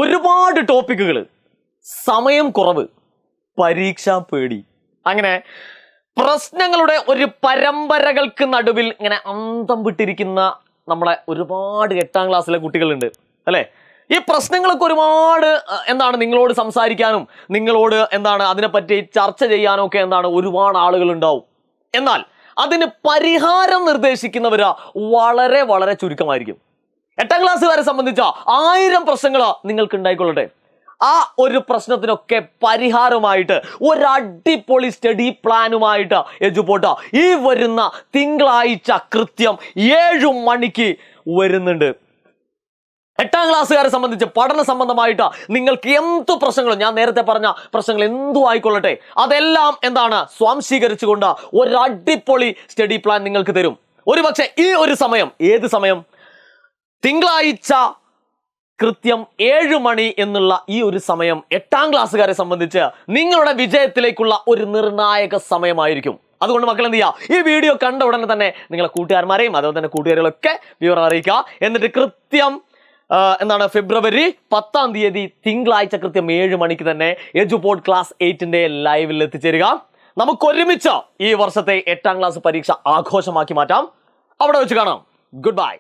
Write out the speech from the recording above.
ഒരുപാട് ടോപ്പിക്കുകൾ, സമയം കുറവ്, പരീക്ഷാ പേടി, അങ്ങനെ പ്രശ്നങ്ങളുടെ ഒരു പരമ്പരകൾക്ക് നടുവിൽ ഇങ്ങനെ അന്തം വിട്ടിരിക്കുന്ന നമ്മളെ ഒരുപാട് 8ാം ക്ലാസ്സിലെ കുട്ടികളുണ്ട് അല്ലേ? ഈ പ്രശ്നങ്ങളൊക്കെ ഒരുപാട് നിങ്ങളോട് സംസാരിക്കാനും നിങ്ങളോട് അതിനെപ്പറ്റി ചർച്ച ചെയ്യാനും ഒക്കെ ഒരുപാട് ആളുകൾ ഉണ്ടാവും. എന്നാൽ അതിന് പരിഹാരം നിർദ്ദേശിക്കുന്നവരാ വളരെ വളരെ ചുരുക്കമായിരിക്കും. 8ാം ക്ലാസ്സുകാരെ സംബന്ധിച്ച 1000 പ്രശ്നങ്ങളാ നിങ്ങൾക്ക് ഉണ്ടായിക്കൊള്ളട്ടെ. ആ ഒരു പ്രശ്നത്തിനൊക്കെ പരിഹാരമായിട്ട് ഒരു അടിപൊളി സ്റ്റഡി പ്ലാനുമായിട്ട് എജുപോർട്ട് ഈ വരുന്ന തിങ്കളാഴ്ച കൃത്യം 7 മണിക്ക് വരുന്നുണ്ട്. 8ാം ക്ലാസ്സുകാരെ സംബന്ധിച്ച് പഠന സംബന്ധമായിട്ട് നിങ്ങൾക്ക് എന്ത് പ്രശ്നങ്ങളും, ഞാൻ നേരത്തെ പറഞ്ഞ പ്രശ്നങ്ങൾ എന്തും ആയിക്കൊള്ളട്ടെ, അതെല്ലാം സ്വാംശീകരിച്ചുകൊണ്ട് ഒരു അടിപൊളി സ്റ്റഡി പ്ലാൻ നിങ്ങൾക്ക് തരും. ഒരുപക്ഷെ ഈ ഒരു സമയം, ഏത് സമയം? തിങ്കളാഴ്ച കൃത്യം 7 മണി എന്നുള്ള ഈ ഒരു സമയം 8ാം ക്ലാസ്സുകാരെ സംബന്ധിച്ച് നിങ്ങളുടെ വിജയത്തിലേക്കുള്ള ഒരു നിർണായക സമയമായിരിക്കും. അതുകൊണ്ട് മക്കൾ എന്ത് ചെയ്യുക, ഈ വീഡിയോ കണ്ട ഉടനെ തന്നെ നിങ്ങളെ കൂട്ടുകാരന്മാരെയും അതുപോലെ തന്നെ കൂട്ടുകാരികളൊക്കെ വിവരം അറിയിക്കുക. എന്നിട്ട് കൃത്യം ഫെബ്രുവരി 10-ാം തീയതി തിങ്കളാഴ്ച കൃത്യം 7 മണിക്ക് തന്നെ എജുപോർട്ട് ക്ലാസ് 8ന്റെ ലൈവിൽ എത്തിച്ചേരുക. നമുക്ക് ഒരുമിച്ച് ഈ വർഷത്തെ 8ാം ക്ലാസ് പരീക്ഷ ആഘോഷമാക്കി മാറ്റാം. അവിടെ വെച്ച് കാണാം. Good bye.